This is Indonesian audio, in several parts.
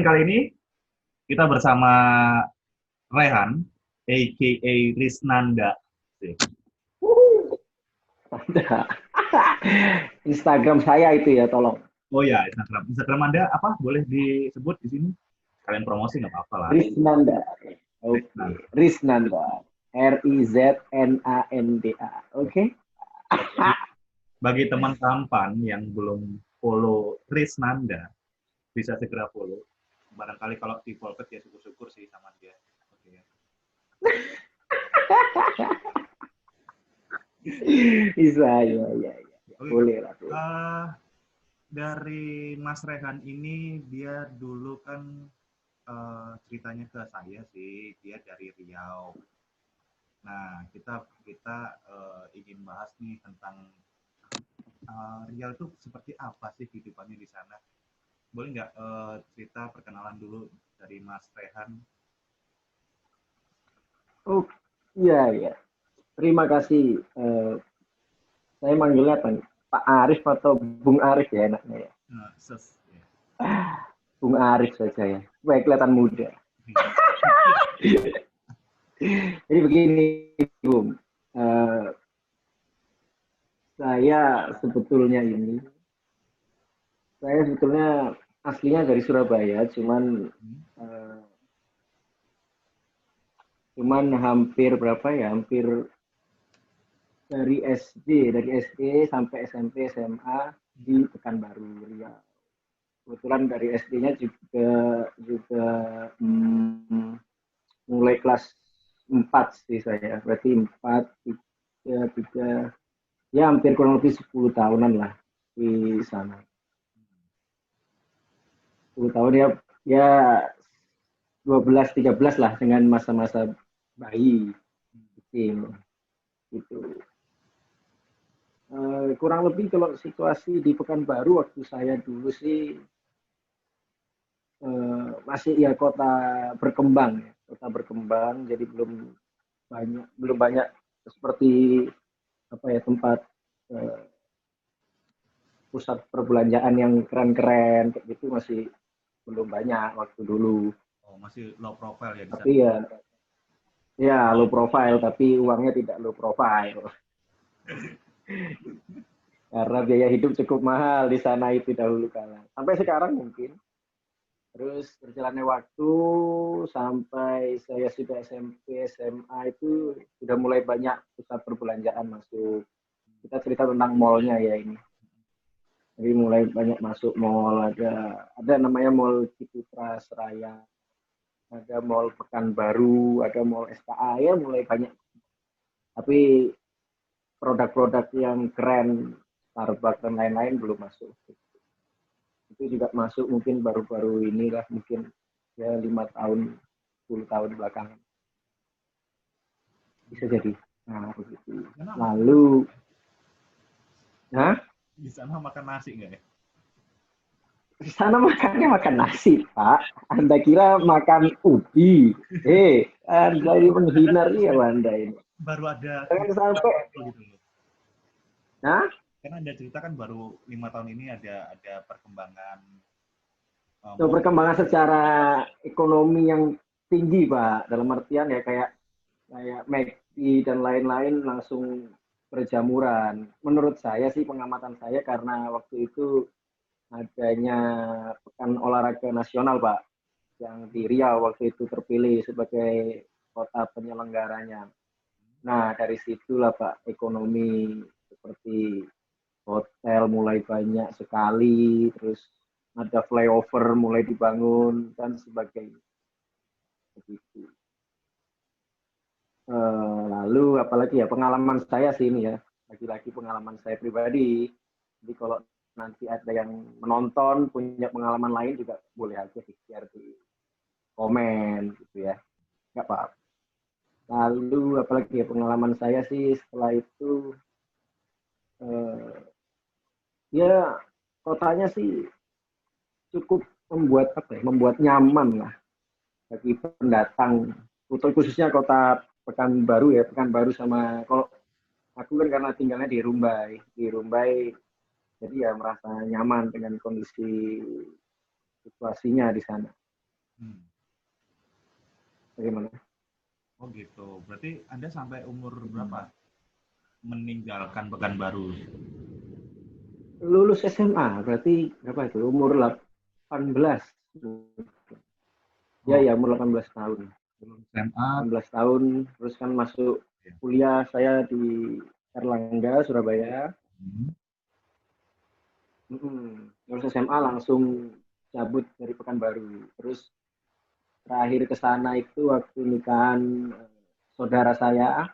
Kali ini kita bersama Rehan, a.k.a. Risnanda. Ada. Instagram saya itu ya, tolong. Oh ya, Instagram. Instagram Anda apa? Boleh disebut di sini? Kalian promosi nggak apa-apa lah. Risnanda. Oke, Risnanda. Risnanda. Riznanda. Oke. Bagi teman tampan yang belum follow Risnanda, bisa segera follow. Barangkali kalau di Volpet ya syukur-syukur sih sama dia. Oke ya. Bisa, ya, ya, ya. Oke, Kak. Boleh lah, boleh. Dari Mas Rehan ini dia dulu kan ceritanya ke saya sih, dia dari Riau. Nah, kita kita ingin bahas nih tentang Riau itu seperti apa sih kehidupannya di sana. Boleh nggak cerita perkenalan dulu dari Mas Rehan? Oh, iya, ya. Terima kasih. Saya manggilnya apa nih? Pak Arif atau Bung Arif ya enaknya ya. Ya. Bung Arif saja ya. Supaya kelihatan muda. Jadi begini, Bung. Eh, saya sebetulnya aslinya dari Surabaya, eh, cuman hampir berapa ya, hampir dari SD sampai SMP SMA di Pekanbaru Riau. Kebetulan dari SD-nya juga hmm, mulai kelas 4 sih saya, berarti 4, 3, 3, ya hampir kurang lebih 10 tahunan lah di sana. 10 tahun ya, ya 12, 13 lah dengan masa-masa bayi kecil gitu. Kurang lebih kalau situasi di Pekanbaru waktu saya dulu sih masih ya kota berkembang, jadi belum banyak seperti apa ya tempat uh, pusat perbelanjaan yang keren-keren kayak gitu masih belum banyak waktu dulu. Oh, masih low profile ya di sana. Tapi ya low profile, tapi uangnya tidak low profile karena biaya hidup cukup mahal di sana itu dahulu kala. Sampai sekarang mungkin. Terus berjalannya waktu sampai saya sudah SMP, SMA itu sudah mulai banyak pusat perbelanjaan masuk. Kita cerita tentang mallnya ya ini. Jadi mulai banyak masuk mall, ada namanya Mall Ciputra Seraya, ada Mall Pekanbaru, ada Mall SKA, ya mulai banyak. Tapi produk-produk yang keren, Starbucks dan lain-lain belum masuk. Itu juga masuk mungkin baru-baru inilah, mungkin ya 5 tahun, 10 tahun belakangan. Bisa jadi. Nah, begitu. Di sana makan nasi, Lalu, nah, di sana makan nasi nggak ya? di sana makannya makan nasi, Pak. Anda kira makan ubi? Anda ini menghina Riau Anda ini. Baru ada Jangan sampai, gitu loh. nah, Karena Anda cerita kan baru 5 tahun ini ada perkembangan so, mall. perkembangan secara ekonomi yang tinggi, Pak. Dalam artian ya kayak McD dan lain-lain langsung berjamuran. Menurut saya sih, pengamatan saya, karena waktu itu adanya Pekan Olahraga Nasional, Pak, yang di Riau waktu itu terpilih sebagai kota penyelenggaranya. Nah, dari situlah Pak, ekonomi seperti hotel mulai banyak sekali, terus ada flyover mulai dibangun dan sebagainya. Begitu. Lalu apalagi ya pengalaman saya sih ini ya, lagi-lagi pengalaman saya pribadi. Jadi kalau nanti ada yang menonton punya pengalaman lain juga boleh aja di-share di komen gitu ya, nggak apa-apa. Lalu apalagi ya pengalaman saya sih setelah itu, eh, ya kotanya sih cukup membuat nyaman lah bagi pendatang, khususnya kota Pekanbaru ya, Pekanbaru sama kalau aku kan karena tinggalnya di Rumbai, jadi ya merasa nyaman dengan kondisi situasinya di sana. Hmm. Bagaimana? Oh gitu. Berarti Anda sampai umur berapa meninggalkan Pekanbaru? Lulus SMA, berarti berapa itu? Umur 18. Ya, Oh, ya, umur 18 tahun. lulus SMA. 18 tahun, terus kan masuk Ya. kuliah saya di Erlangga, Surabaya. Hmm. Lulus SMA langsung cabut dari Pekanbaru. Terus terakhir ke sana itu waktu nikahan saudara saya,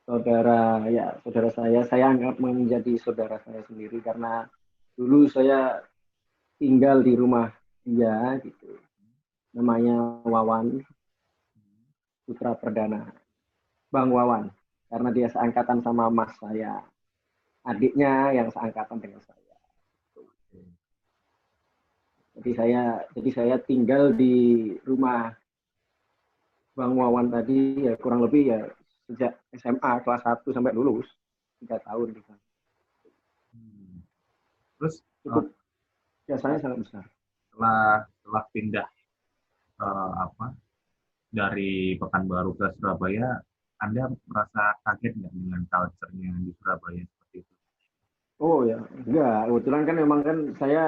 saudara saya anggap menjadi saudara saya sendiri karena dulu saya tinggal di rumah dia gitu. Namanya Wawan Putra Perdana, Bang Wawan. Karena dia seangkatan sama mas saya, adiknya yang seangkatan dengan saya. Jadi saya tinggal di rumah Bang Wawan tadi ya kurang lebih ya sejak SMA kelas 1 sampai lulus 3 tahun di sana. Hmm. Terus Cukup jasanya sangat besar. setelah pindah apa dari Pekanbaru ke Surabaya, Anda merasa kaget nggak dengan culture-nya di Surabaya seperti itu? Oh ya, enggak. Kebetulan kan memang kan saya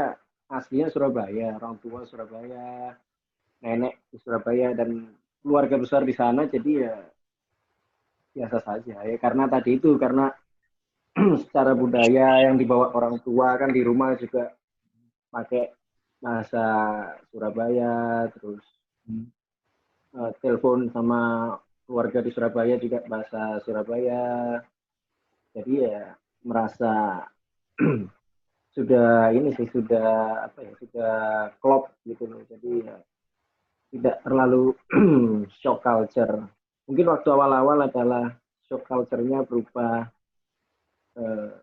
aslinya Surabaya, orang tua Surabaya, nenek di Surabaya dan keluarga besar di sana. Jadi ya biasa saja ya. Karena tadi itu karena secara budaya yang dibawa orang tua kan di rumah juga pakai bahasa Surabaya, terus Hmm. telepon sama keluarga di Surabaya juga bahasa Surabaya. Jadi ya merasa sudah ini sih sudah apa ya sudah klop gitu loh. Jadi ya, tidak terlalu shock culture. Mungkin waktu awal-awal adalah shock culture-nya berupa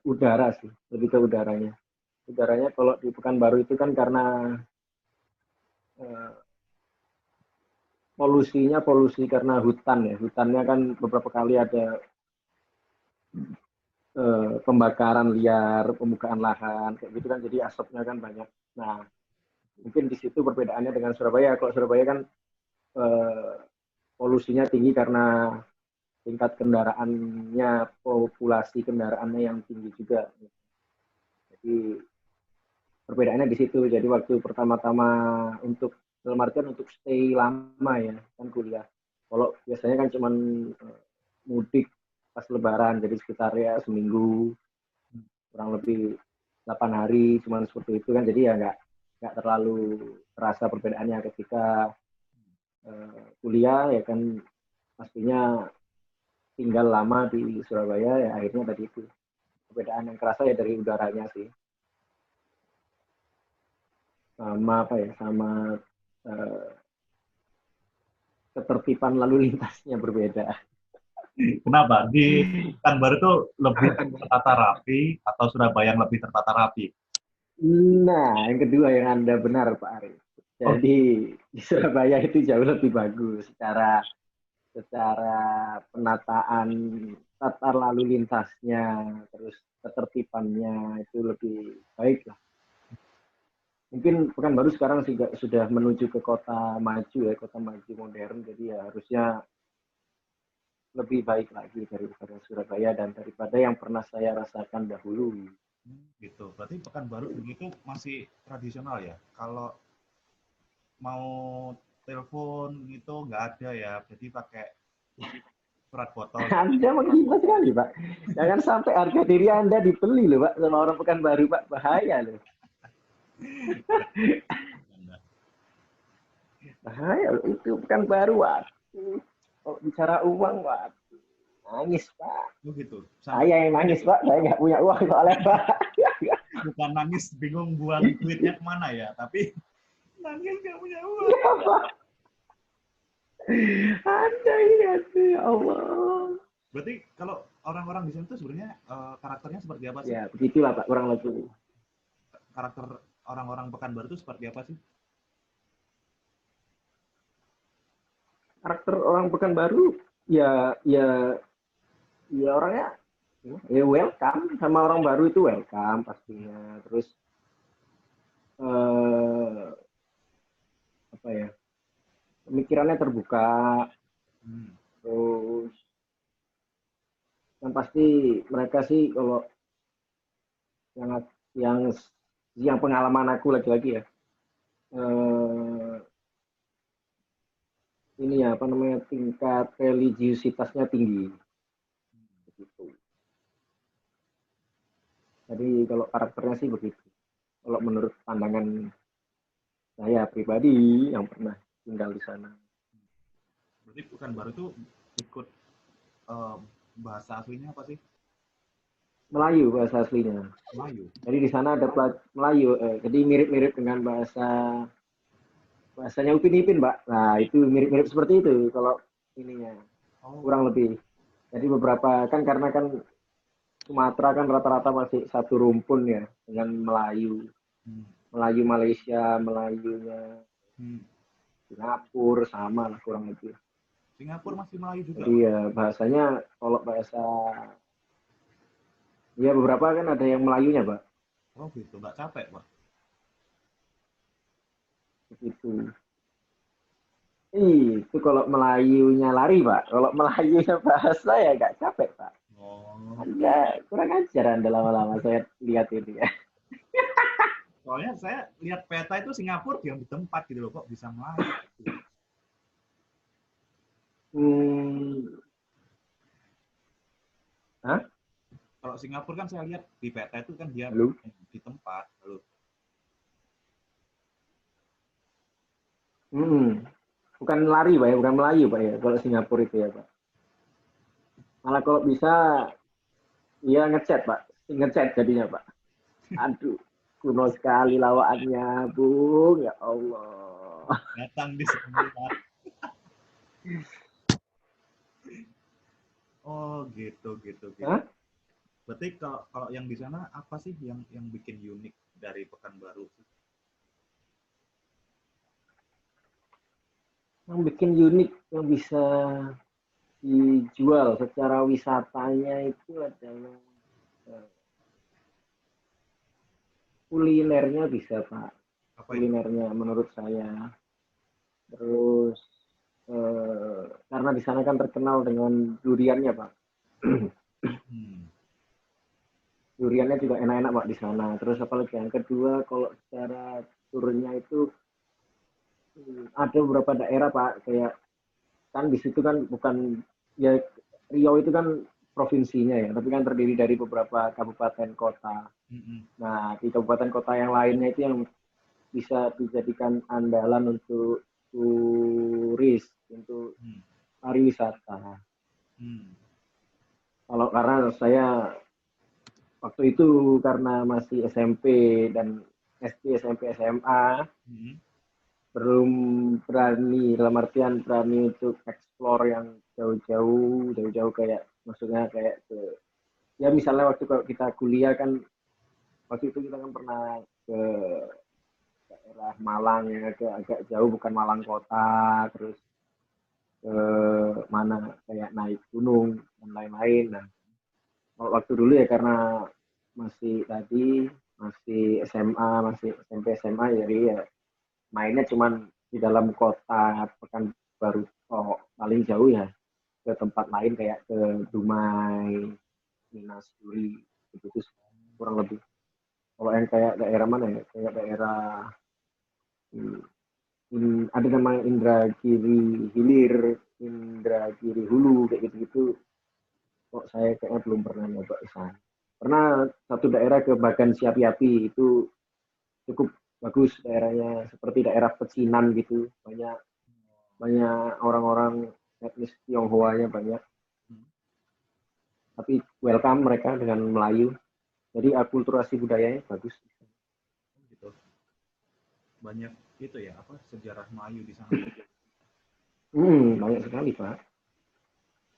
udara sih, lebih ke udaranya. Udaranya kalau di Pekanbaru itu kan karena uh, polusi karena hutan ya. Hutannya kan beberapa kali ada pembakaran liar, pembukaan lahan, kayak gitu kan. Jadi asapnya kan banyak. Nah, mungkin di situ perbedaannya dengan Surabaya. Kalau Surabaya kan eh, polusinya tinggi karena tingkat kendaraannya, populasi kendaraannya yang tinggi juga. Jadi perbedaannya di situ. Jadi waktu pertama-tama untuk dalam artian untuk stay lama ya kan kuliah. Kalau biasanya kan cuman mudik pas Lebaran, jadi sekitar ya seminggu kurang lebih 8 hari cuman seperti itu kan. Jadi ya nggak terlalu terasa perbedaannya ketika kuliah ya kan pastinya tinggal lama di Surabaya ya akhirnya tadi itu perbedaan yang kerasa ya dari udaranya sih sama apa ya sama uh, ketertiban lalu lintasnya berbeda. Kenapa? Di Pekanbaru itu lebih tertata rapi atau Surabaya yang lebih tertata rapi? Nah, yang kedua yang Anda benar Pak Arif. Oh, Jadi di Surabaya itu jauh lebih bagus secara secara penataan tata lalu lintasnya, terus ketertibannya itu lebih baik lah. Mungkin Pekanbaru sekarang juga sudah menuju ke kota maju ya, kota maju modern. Jadi ya harusnya lebih baik lagi daripada Surabaya dan daripada yang pernah saya rasakan dahulu. gitu. Berarti Pekanbaru begitu masih tradisional ya. Kalau mau telepon gitu nggak ada ya. Jadi pakai surat botol. Anda menggila sekali, Pak. Jangan sampai harga diri Anda dibeli loh, Pak, sama orang Pekanbaru, Pak. Bahaya loh. Bahaya loh. Itu Pekanbaru, waduh. Kalau bicara uang, waduh. Nangis, Pak. Oh gitu. Sampai Saya yang nangis, Pak. Saya nggak punya uang soalnya, Pak. bukan nangis bingung buang duitnya kemana ya, tapi nangis nggak punya uang. Iya, Pak. Anda ingat, ya Allah. Berarti kalau orang-orang di sini tuh sebenarnya karakternya seperti apa sih? Ya, begitulah, Pak. Kurang lebih. Karakter orang-orang Pekanbaru itu seperti apa sih? Karakter orang Pekanbaru, ya orangnya ya welcome sama orang baru itu welcome pastinya terus eh, apa ya, pemikirannya terbuka, terus yang pasti mereka sih kalau yang yang yang pengalaman aku lagi-lagi ya, eh, ini ya apa namanya, tingkat religiusitasnya tinggi begitu. Jadi kalau karakternya sih begitu. Kalau menurut pandangan saya pribadi yang pernah tinggal di sana. Berarti Pekanbaru itu ikut eh, bahasa aslinya apa sih? Melayu bahasa aslinya. Melayu. Jadi di sana ada Melayu, jadi mirip-mirip dengan bahasanya Upin Ipin, Mbak. Nah, itu mirip-mirip seperti itu kalau ininya, Oh, kurang lebih. Jadi beberapa kan karena kan Sumatera kan rata-rata masih satu rumpun ya dengan Melayu. hmm, Melayu Malaysia, Melayunya hmm. Singapura sama lah kurang lebih. Singapura masih Melayu juga, Jadi Pak? ya bahasanya kalau bahasa ya beberapa kan ada yang Melayunya, Pak. Oh gitu, nggak capek, Pak? Begitu. Itu kalau Melayunya lari, Pak. Kalau Melayunya bahasa ya nggak capek, Pak. Oh, Anda kurang ajar Anda lama-lama saya lihat ini ya. soalnya saya lihat peta itu Singapura diam di tempat gitu loh, kok bisa Melayu. Hmm, hah? Kalau Singapura kan saya lihat di peta itu kan dia Halo? di tempat. Lalu, Hmm, bukan lari, Pak ya, bukan Melayu, Pak ya. Kalau Singapura itu ya, Pak. Malah kalau bisa, iya ngechat, Pak. Ngechat jadinya, Pak. Aduh, kuno sekali lawaannya, Bung. Ya Allah. datang di sebelah. Oh gitu, gitu, gitu. Hah? Berarti kalau kalau yang di sana apa sih yang bikin unik dari Pekanbaru? Yang bikin unik, yang bisa dijual secara wisatanya itu adalah eh, kulinernya bisa, Pak. Apa itu? Kulinernya menurut saya. Terus karena di sana kan terkenal dengan duriannya, Pak. Hmm. Duriannya juga enak-enak, Pak, di sana. Terus apalagi yang kedua, kalau secara turunnya itu ada beberapa daerah, Pak, kayak kan di situ kan bukan ya, Riau itu kan provinsinya ya, tapi kan terdiri dari beberapa kabupaten kota. Hmm. Nah, di kabupaten kota yang lainnya itu yang bisa dijadikan andalan untuk turis, untuk Hmm. pariwisata. Hmm. Kalau karena saya waktu itu karena masih SMP dan SD, SMP, SMA, Hmm. belum berani, dalam artian berani untuk explore yang jauh-jauh, jauh-jauh kayak maksudnya kayak ke ya misalnya waktu kalau kita kuliah kan waktu itu kita kan pernah ke daerah Malang yang agak jauh, bukan Malang kota, terus ke mana kayak naik gunung dan lain-lain. Nah, waktu dulu ya karena masih tadi masih SMA, masih SMP SMA, jadi ya mainnya cuman di dalam kota Pekanbaru, oh, paling jauh ya ke tempat lain kayak ke Dumai, Minas Duri, itu kurang lebih. Kalau yang kayak daerah mana ya, kayak daerah ada namanya Indragiri Hilir, Indragiri Hulu, kayak gitu-gitu. Kok saya kayaknya belum pernah nyoba ke sana. Pernah satu daerah ke Bagan Siapi-api, itu cukup bagus daerahnya, seperti daerah pecinan gitu, banyak banyak orang-orang etnis Tionghoanya banyak, Hmm. tapi welcome mereka dengan Melayu, jadi akulturasi budayanya bagus. Oh, gitu. Banyak itu ya apa sejarah Melayu di sana. Banyak sekali, Pak.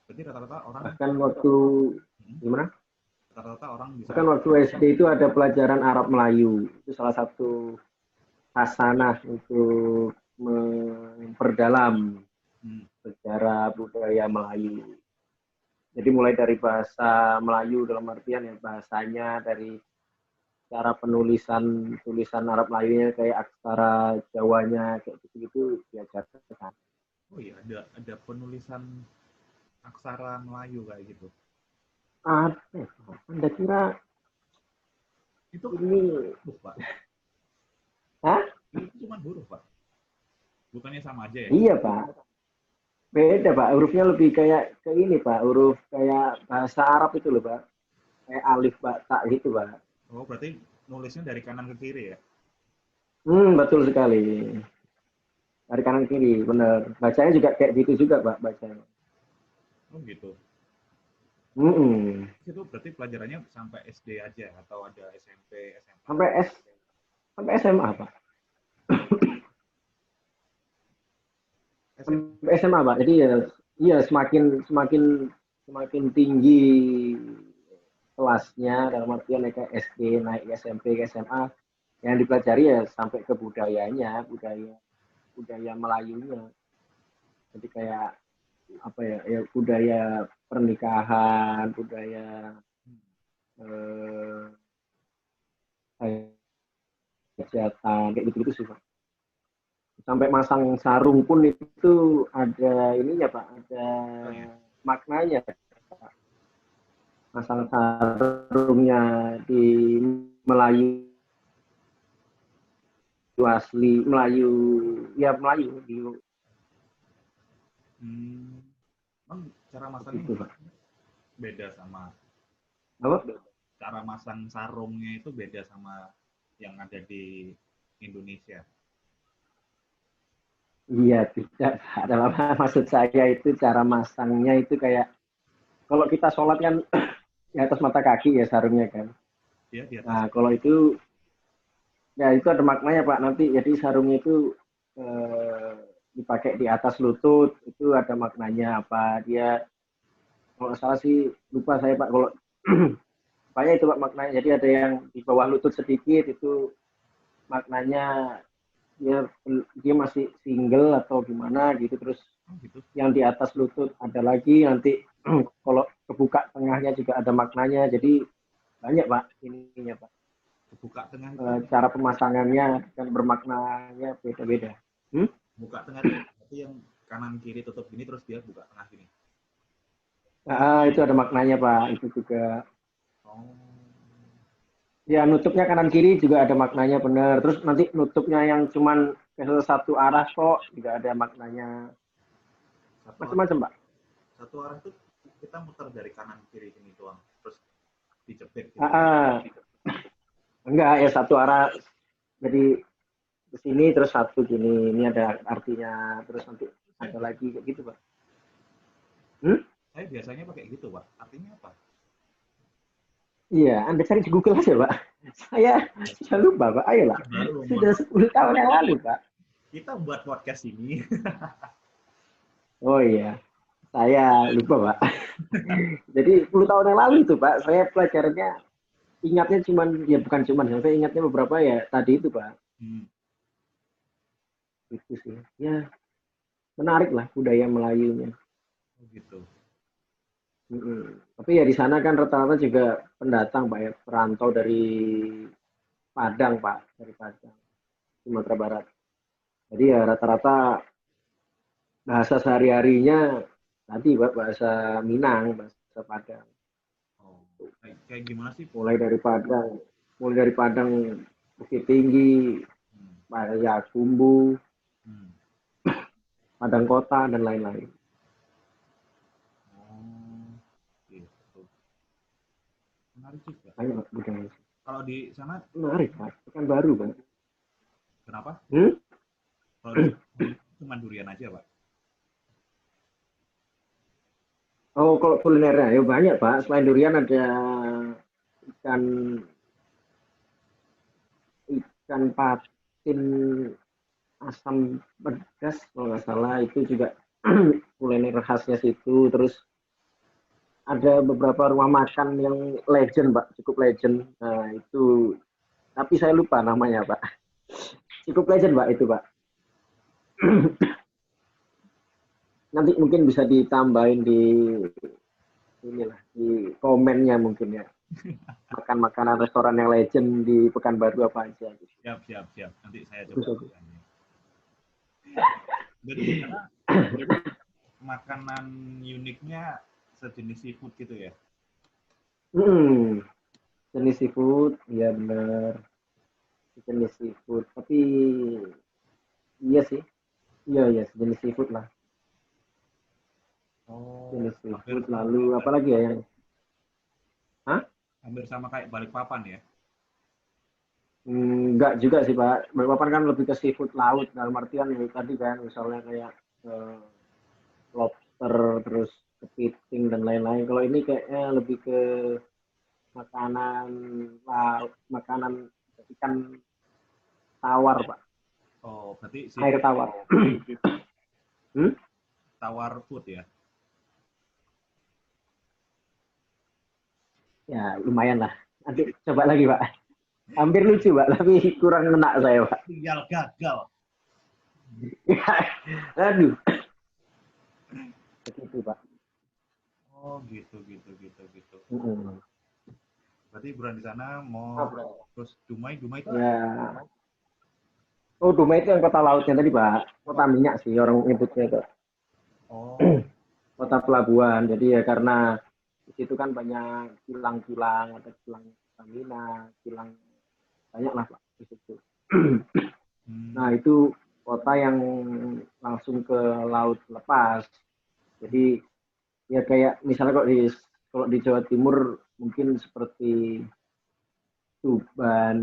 Berarti rata-rata orang Bahkan waktu hmm, gimana, rata-rata orang di bahkan sana. waktu SD itu ada pelajaran Arab Melayu, itu salah satu hasanah untuk memperdalam Hmm. sejarah budaya Melayu. Jadi mulai dari bahasa Melayu dalam artian ya bahasanya, dari cara tulisan Arab Melayunya kayak aksara Jawanya kayak gitu-gitu diajarkan. Oh iya, ada penulisan aksara Melayu kayak gitu. Ada, Anda kira Itu ini, huruf, Pak. hah? Itu cuma huruf, Pak. Bukannya sama aja ya? Iya Pak, beda Pak, hurufnya lebih kayak ke ini Pak, huruf kayak bahasa Arab itu loh Pak, kayak alif, ba, ta gitu Pak. Oh, berarti nulisnya dari kanan ke kiri ya? Betul sekali. Dari kanan kiri, bener. Bacanya juga kayak gitu juga Pak, bacanya. Oh gitu. Mm-mm. Itu berarti pelajarannya sampai SD aja atau ada SMP, SMA? Sampai sampai SMA Pak. SMA. Sampai SMA Pak. Jadi ya, iya semakin semakin semakin tinggi kelasnya dalam artian naik ke SD, naik ke SMP, ke SMA, yang dipelajari ya sampai ke budayanya, budaya Melayunya. Jadi kayak apa ya, ya budaya pernikahan, budaya eh, hajatan, kayak gitu-gitu sih Pak. Sampai masang sarung pun itu ada ininya Pak, ada Soalnya, maknanya Pak. Masang sarungnya di Melayu asli, Melayu, ya Melayu di hmm, emang cara masangnya gitu Pak. gimana? Beda sama Apa? cara masang sarungnya itu beda sama yang ada di Indonesia. Iya tidak Pak. Dalam maksud saya itu cara masangnya itu kayak kalau kita sholat kan di atas mata kaki ya sarungnya kan. Ya, di atas. Nah kalau itu ya itu ada maknanya Pak. Nanti jadi sarungnya itu eh, dipakai di atas lutut itu ada maknanya apa? Dia kalau nggak salah sih lupa saya Pak. Kalau banyak itu Pak maknanya. Jadi ada yang di bawah lutut sedikit itu maknanya dia dia masih single atau gimana gitu. Terus Oh gitu. yang di atas lutut ada lagi nanti kalau kebuka tengahnya juga ada maknanya. Jadi banyak Pak ininya Pak. Buka tengah itu Cara pemasangannya dan bermaknanya beda-beda. Hmm? buka tengah itu berarti yang kanan kiri tutup gini terus dia buka tengah gini. Itu ada maknanya Pak. Itu juga Oh. ya nutupnya kanan kiri juga ada maknanya benar. Terus nanti nutupnya yang cuman ke satu arah kok juga ada maknanya Satu arah, macam-macam Pak. satu arah itu kita muter dari kanan kiri gini doang. Terus dijepit Ah, gitu. ah. Enggak ya satu arah jadi ke sini terus satu gini ini ada artinya terus nanti Saya, ada lagi kayak gitu Pak. Hmm? saya biasanya pakai gitu, Pak. Artinya apa? Iya, Anda cari di Google aja Pak. Saya sudah lupa Pak. Ayolah. Baru Sudah 10 tahun yang lalu Pak. kita buat podcast ini. Oh iya, saya lupa Pak. Jadi 10 tahun yang lalu itu Pak, saya pelajarannya ingatnya cuman ya bukan cuman, saya ingatnya beberapa ya tadi itu Pak. Hmm. Itu sih. Ya, menarik lah budaya Melayunya. Oh gitu. Tapi ya di sana kan rata-rata juga pendatang Pak ya, perantau dari Padang Pak, dari Padang, Sumatera Barat. Jadi ya rata-rata bahasa sehari-harinya tadi Pak bahasa Minang, bahasa Padang. Oh, kayak gimana sih? Mulai dari Padang Bukit Tinggi, Hmm. Payakumbuh, Hmm. Padang Kota dan lain-lain. Oh, gitu. Menarik juga. Banyak Pak budaya. Kalau di sana Menarik Pak, bukan baru Pak. kenapa? Hmm? Kalau di cuma durian aja, Pak. Oh kalau kulinernya ya banyak Pak. Selain durian ada ikan ikan patin asam pedas kalau nggak salah itu juga kuliner khasnya situ. Terus ada beberapa rumah makan yang legend Pak, cukup legend. Nah itu tapi saya lupa namanya Pak. Cukup legend Pak itu Pak. Nanti mungkin bisa ditambahin di inilah di komennya mungkin ya. Makan makanan restoran yang legend di Pekanbaru apa aja. Siap, siap, siap. Nanti saya Terus coba aku, makan. Jadi di sana makanan uniknya sejenis seafood gitu ya? hmm, jenis seafood, ya benar, jenis seafood. Tapi iya sih, iya sejenis seafood lah, Oh, jenis hampir seafood. sama Lalu kayak apa lagi ya yang, hah? hampir sama kayak Balikpapan ya? Enggak juga sih Pak. Balikpapan kan lebih ke seafood laut dalam artian ya tadi kan misalnya kayak eh, lobster terus kepiting dan lain-lain. Kalau ini kayaknya lebih ke makanan laut, makanan ikan tawar Pak, Oh, berarti air seafood tawar. Hmm? tawar food ya? Ya lumayan lah. Nanti coba lagi Pak. Hampir lucu Pak, tapi kurang kena saya Pak. Tinggal gagal. Aduh, begitu Pak. Oh, gitu, gitu, gitu, gitu. Mm-mm. Berarti bulan di sana mau Apa? terus Dumai, Dumai itu apa? Ya, oh Dumai itu yang kota lautnya tadi Pak. Kota minyak sih orang nyebutnya itu. Oh, Kota pelabuhan. Jadi ya karena di situ kan banyak kilang-kilang, ada kilang Pertamina, kilang banyak lah Pak di situ. Nah hmm, itu kota yang langsung ke laut lepas. Jadi ya kayak misalnya kalau di Jawa Timur mungkin seperti Tuban,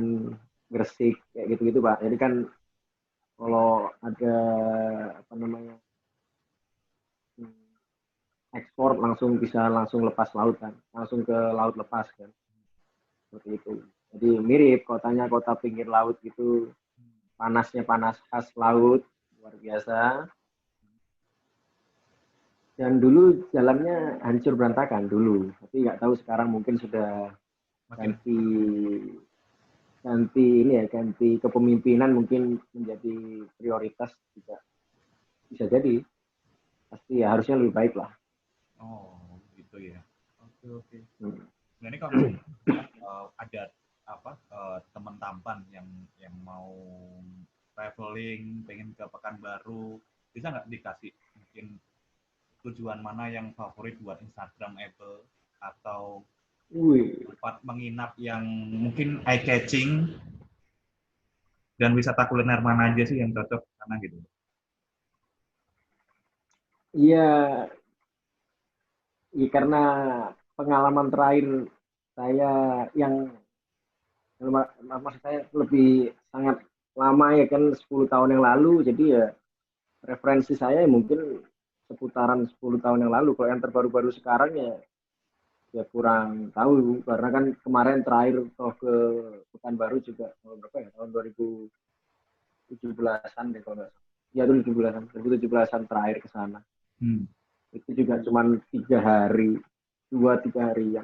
Gresik kayak gitu-gitu Pak. Jadi kan kalau ada apa namanya ekspor langsung bisa langsung lepas laut kan, langsung ke laut lepas kan, seperti itu. Jadi mirip kotanya kota pinggir laut gitu, panasnya panas khas laut luar biasa. Dan dulu jalannya hancur berantakan dulu, tapi nggak tahu sekarang mungkin sudah makin ganti ganti ini ya ganti kepemimpinan mungkin menjadi prioritas juga bisa jadi pasti ya harusnya lebih baik lah. oh, gitu ya. Oke, oke. Hmm. Nah, ini kalau misalnya ada apa teman tampan yang mau traveling, pengen ke Pekanbaru, bisa nggak dikasih mungkin tujuan mana yang favorit buat Instagramable atau Wih, tempat menginap yang mungkin eye catching dan wisata kuliner mana aja sih yang cocok sana gitu? iya, iya karena pengalaman terakhir saya yang maksud saya lebih sangat lama ya kan 10 tahun yang lalu jadi ya referensi saya mungkin seputaran 10 tahun yang lalu kalau yang terbaru-baru sekarang ya ya kurang tahu karena kan kemarin terakhir toh ke Pekanbaru juga tahun berapa ya tahun 2017-an deh kalau nggak salah ya 2017-an 2017-an terakhir ke sana Hmm. itu juga cuma 3 hari 2-3 harian.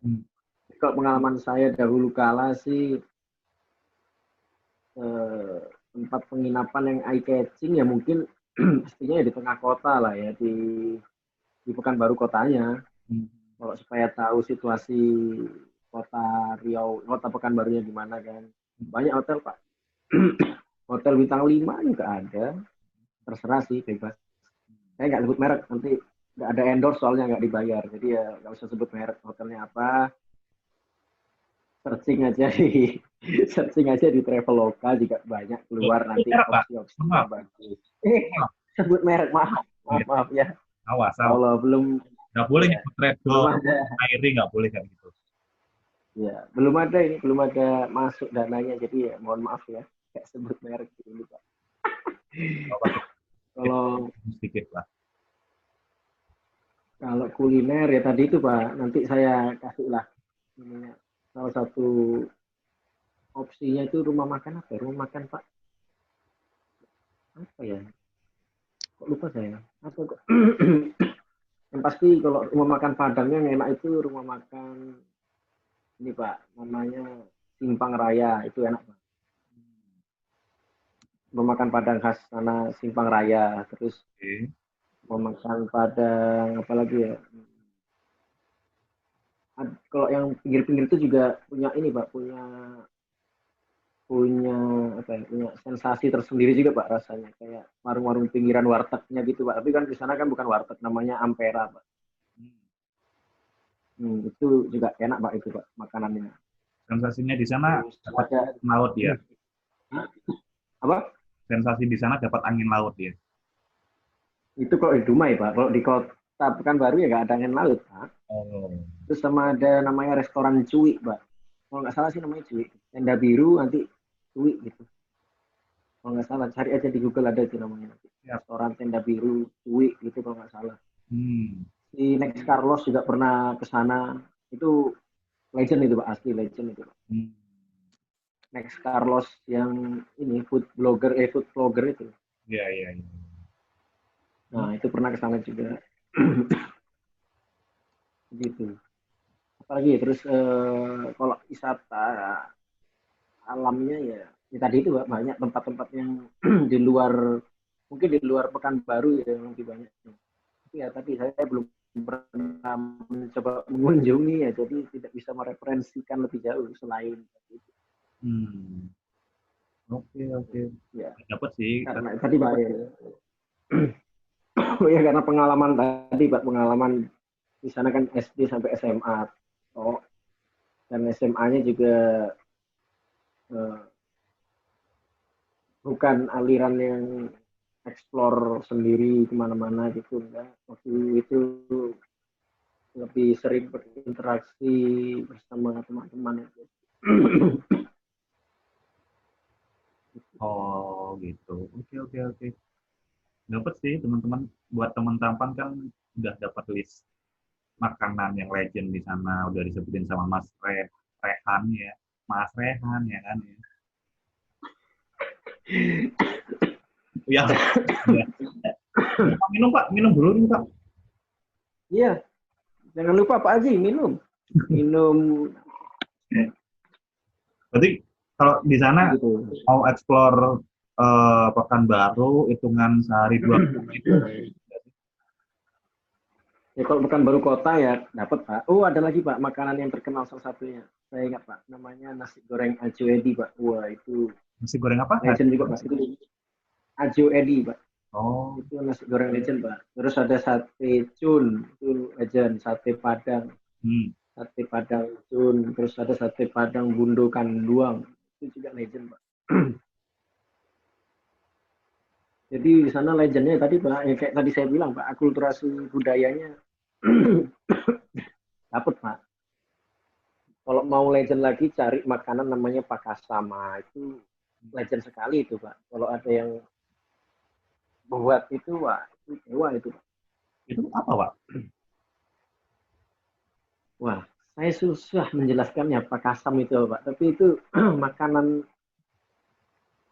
Hmm. Kalau pengalaman saya dahulu kala sih eh, tempat penginapan yang eye catching ya mungkin pastinya ya di tengah kota lah ya di Pekanbaru kotanya. Hmm. Kalau supaya tahu situasi kota Riau, kota Pekanbarunya gimana kan. Banyak hotel Pak. Hotel bintang 5 juga ada. Terserah sih bebas. Saya nggak sebut merek nanti nggak ada endorse soalnya nggak dibayar. Jadi ya nggak usah sebut merek hotelnya apa. Searching aja di searching aja di Traveloka juga banyak keluar Itu nanti merek, Pak. opsi-opsi Maaf, yang bagus. Sebut merek maaf maaf. maaf maaf ya. Awas, awas. Allah belum Nggak boleh ya nyebut Redo, belum ada Airi nggak boleh kayak gitu. ya belum ada ini belum ada masuk dananya jadi ya mohon maaf ya kayak sebut merek dulu Pak. Apa kita Kalau sedikit lah. kalau kuliner ya tadi itu Pak nanti saya kasih lah ini salah satu opsinya itu rumah makan apa ya? Rumah makan Pak apa ya kok lupa saya apa kok yang pasti kalau rumah makan Padangnya yang enak itu rumah makan ini Pak namanya Simpang Raya itu enak Pak. Rumah makan Padang khas sana Simpang Raya terus Oke. rumah makan Padang apalagi ya Kalau yang pinggir-pinggir itu juga punya ini Pak, punya punya apa ya, punya sensasi tersendiri juga Pak rasanya kayak warung-warung pinggiran wartegnya gitu Pak. Tapi kan di sana kan bukan warteg, namanya Ampera Pak. Itu juga enak Pak itu Pak makanannya. Sensasinya di sana Terus dapat ada laut ya. apa? Sensasi di sana dapat angin laut ya. Itu kalau di Dumai Pak. Kalau di kota Pekanbaru ya nggak ada angin laut Pak. Oh. Terus sama ada namanya restoran Cuy Pak. Kalau nggak salah sih namanya Cuy. Tenda biru nanti Cuy gitu. Kalau nggak salah cari aja di Google ada itu namanya nanti. Siap. Restoran Tenda Biru Cuy gitu kalau nggak salah. Si Next Hmm. Carlos juga pernah ke sana. Itu legend itu Pak, asli legend itu Pak. Next Carlos yang ini food vlogger itu. Iya, iya, iya. Nah, itu pernah ke sana juga. Gitu. Apalagi ya, terus kalau wisata alamnya ya tadi itu Pak, banyak tempat-tempat yang di luar mungkin di luar Pekanbaru ya yang lebih banyak. Tapi ya tadi saya belum pernah mencoba mengunjungi ya, jadi tidak bisa mereferensikan lebih jauh selain itu. Oke, oke. Ya, Dapat sih. karena tadi Pak ya. Oh ya karena pengalaman tadi Pak, pengalaman di sana kan SD sampai SMA. Oh, dan SMA-nya juga bukan aliran yang explore sendiri kemana-mana gitu enggak. Waktu itu lebih sering berinteraksi bersama teman-teman itu. Oh, gitu. Oke, oke, oke. Dapat sih, teman-teman. Buat teman tampan kan udah dapat list makanan yang legend di sana. Udah disebutin sama Mas Rehan ya. Mas Rehan ya kan ya. Ya. Ya. Minum Pak, minum dulu nih Pak. Iya, jangan lupa Pak Haji minum. Minum. Berarti kalau di sana Gitu. mau explore Pekanbaru, hitungan sehari 2 itu. Ya kalau bukan baru kota ya dapat Pak. Oh ada lagi Pak makanan yang terkenal salah satunya. Saya ingat Pak, namanya nasi goreng Ajo Edi Pak. Wah itu Nasi goreng apa? legend juga Pak. Itu Ajo Edi Pak. Oh, Itu nasi goreng legend Pak. Terus ada sate cun, itu legend. Sate padang, sate padang cun. Terus ada sate padang bundo kanduang, itu juga legend Pak. Jadi di sana legendnya tadi Pak, ya kayak tadi saya bilang Pak, akulturasi budayanya dapat Pak. Kalau mau legend lagi cari makanan namanya pakasama, itu legend sekali itu Pak. Kalau ada yang buat itu wah itu dewa itu Pak. itu apa Pak? Wah saya susah menjelaskannya pakasam itu Pak. Tapi itu makanan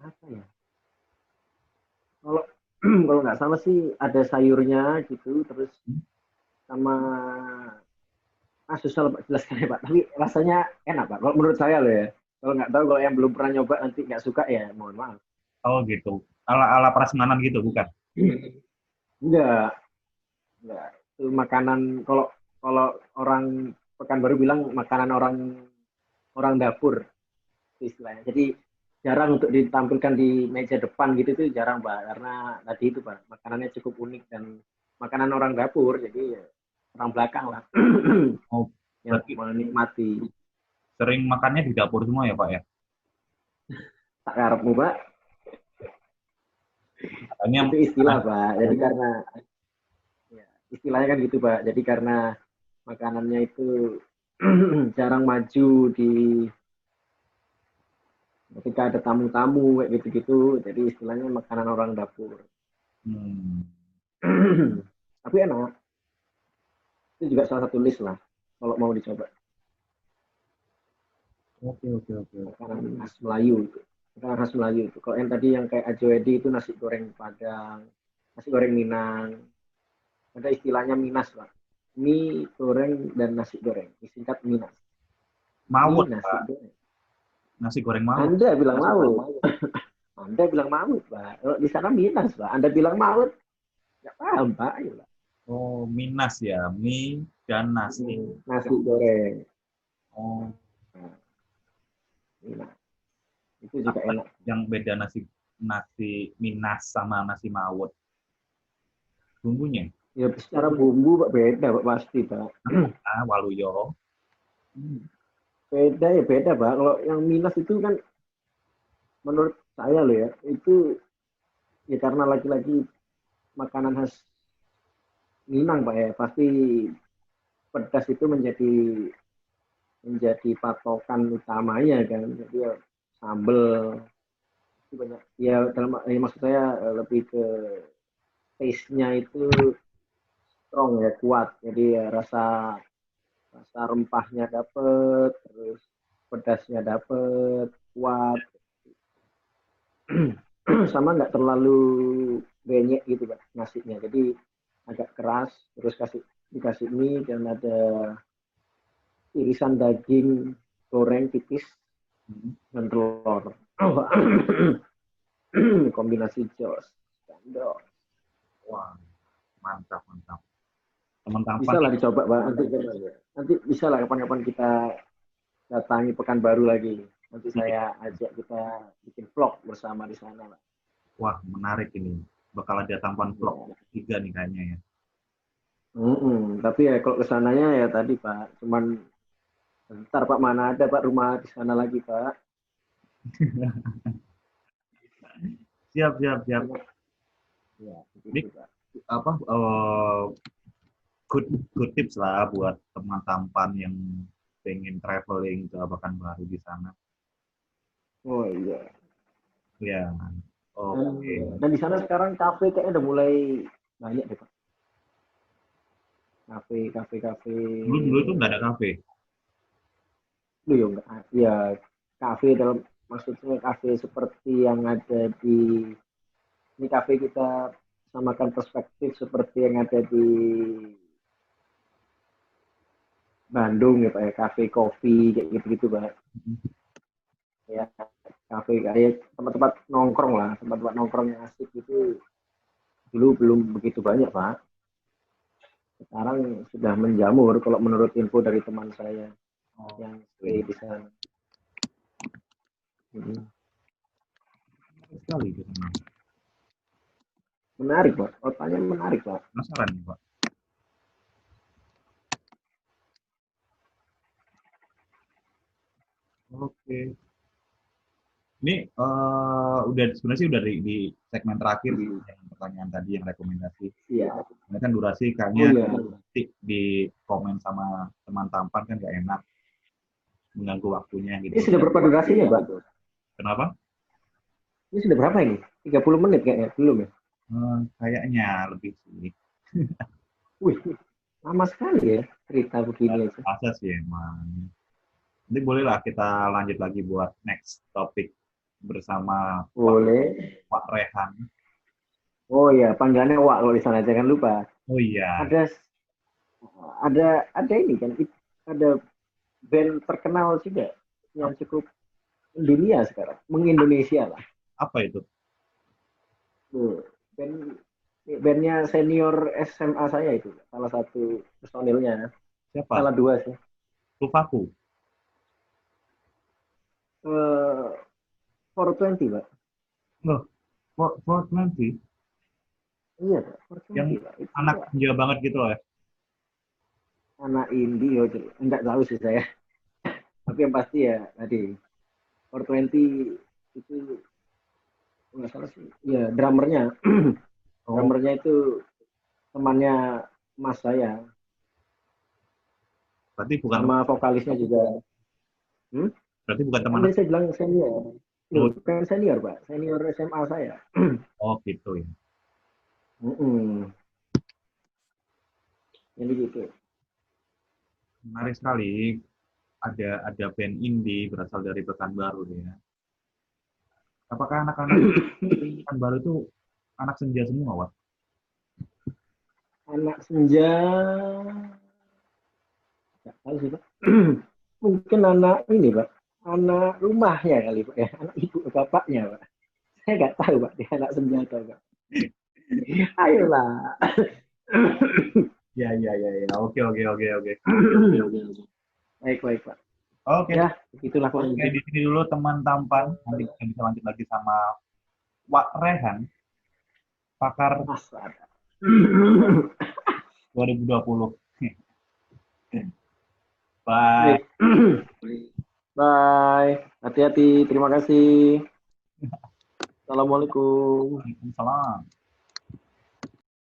apa ya? Kalau kalau nggak salah sih ada sayurnya gitu, terus sama susah Pak jelaskannya Pak. Tapi rasanya enak Pak. Kalau menurut saya loh ya. Kalau nggak tahu kalau yang belum pernah nyoba nanti nggak suka ya mohon maaf. Oh gitu. Ala-ala prasmanan gitu, bukan? Enggak, enggak. Itu makanan kalau kalau orang Pekanbaru bilang makanan orang orang dapur istilahnya. Jadi jarang untuk ditampilkan di meja depan gitu itu jarang Pak karena tadi itu Pak makanannya cukup unik dan makanan orang dapur jadi orang belakang lah Oh, yang berarti menikmati. sering makannya di dapur semua ya Pak ya? Tak karepmu Pak. Katanya Itu istilah Pak. Jadi karena ya, istilahnya kan gitu Pak. Jadi karena makanannya itu jarang maju di ketika ada tamu-tamu kayak gitu-gitu. Jadi istilahnya makanan orang dapur. Tapi enak. Itu juga salah satu list lah kalau mau dicoba. Oke, oke, oke. Makanan khas Melayu itu. Makanan khas Melayu itu. Kalau yang tadi yang kayak ajoedi itu nasi goreng Padang, nasi goreng Minang. Ada istilahnya Minas Pak. Mie goreng dan nasi goreng. Disingkat Minas. Mawut, Mie nasi Pak. goreng. Nasi goreng mawut. Anda bilang maut. Anda bilang maut Pak. Kalau di sana Minas Pak. Anda bilang maut. Nggak paham Pak. Ayo, Pak. Oh, Minas ya. Mie dan nasi. Nasi goreng. Oh, Nah, enak. Itu juga apa enak. yang beda nasi nasi Minas sama nasi Mawut? Bumbunya? Ya secara bumbu Pak beda Pak pasti Pak. Ah, waluyo. Beda ya beda Pak. Kalau yang Minas itu kan menurut saya loh ya, itu ya karena lagi-lagi makanan khas Minang Pak ya, pasti pedas itu menjadi menjadi patokan utamanya kan. Jadi ya sambel itu banyak. Ya dalam maksud saya lebih ke taste-nya itu strong ya, kuat. Jadi ya rasa rasa rempahnya dapet, terus pedasnya dapet, kuat. Sama nggak terlalu benyek gitu Pak nasinya. Jadi agak keras, terus dikasih mie dan ada irisan daging goreng tipis Hmm. dan telur. Kombinasi jos. Candol. Wah, mantap, mantap. Teman tampan Bisa lah nih. dicoba Pak. Nanti bisa lah kapan-kapan kita datangi Pekanbaru lagi. Nanti saya ajak kita bikin vlog bersama di sana Pak. Wah, menarik ini. Bakal ada tampan vlog Ya. tiga nih kayaknya ya. Tapi ya kalau kesananya ya tadi Pak, cuman bentar Pak, mana ada Pak rumah di sana lagi Pak. Siap, siap, siap. Ya, Ini begitu Pak. apa good good tips lah buat teman tampan yang pengen traveling ke Pekanbaru di sana. Oh iya. Ya, Dan, oke. dan di sana sekarang kafe kayaknya udah mulai banyak deh Pak. Kafe. Dulu dulu tuh nggak ada kafe. Lu ya enggak? Ya kafe dalam maksudnya kafe seperti yang ada di ini kafe kita samakan perspektif seperti yang ada di Bandung ya Pak ya, kafe kopi kayak gitu-gitu Pak. Ya, kafe kayak tempat-tempat nongkrong lah, tempat-tempat nongkrong yang asik itu dulu belum begitu banyak Pak. Sekarang sudah menjamur kalau menurut info dari teman saya Oh, yang iya. stay di sana. Menarik sekali di sana. Menarik Pak, kotanya menarik Pak. Penasaran nih, Pak. Oke. Ini udah sebenarnya sih udah di segmen terakhir sih yang pertanyaan tadi yang rekomendasi. Iya. Ini kan durasi Oh kayaknya iya. di komen sama teman tampan kan gak enak mengganggu waktunya Ini gitu. sudah berapa durasinya Pak? Kenapa? Ini sudah berapa ini? 30 menit kayaknya, belum ya? Kayaknya lebih sih. Wih, lama sekali ya cerita begini aja. Masa sih emang. Nanti bolehlah kita lanjut lagi buat next topik bersama Boleh. Pak Rehan. Oh iya, panggilannya Wak kalau di sana jangan lupa. Oh iya, Ada ada ini kan, ada band terkenal juga yang cukup dunia sekarang, mengindonesia lah. apa itu? Tuh, band bandnya senior SMA saya itu, salah satu personilnya, Siapa? salah dua sih. Lupaku. 420 Pak. Loh, 420 Iya Pak, yang 420 Pak. Itu anak juga senja banget gitu loh ya. anak indie, oh, enggak tahu sih saya. Tapi yang pasti ya tadi 420 itu nggak salah sih. Ya drummernya, Oh, drummernya itu temannya mas saya, berarti bukan sama vokalisnya juga. Hmm? berarti bukan Kan teman. tadi saya bilang senior. Loh, Oh, bukan senior Pak, senior SMA saya. oh gitu ya. Jadi gitu. Menarik sekali. Ada band indie berasal dari Pekanbaru ya. Apakah anak-anak Pekanbaru itu anak senja semua, Wak? Anak senja, nggak tahu sih Pak. Mungkin anak ini Pak, anak rumahnya kali Pak ya, anak ibu bapaknya Pak. Saya nggak tahu Pak, dia anak senja atau enggak. Ayolah. Ya, ya, ya, ya. Oke, oke, oke, oke. Baik, baik, Pak. Oke, Ya, itulah kurang oke, lebih. di sini dulu teman tampan. Nanti kita bisa lanjut lagi sama Wak Rehan, pakar Mas, ada. 2020. Bye. Baik. Bye. Hati-hati. Terima kasih. Assalamualaikum. Waalaikumsalam.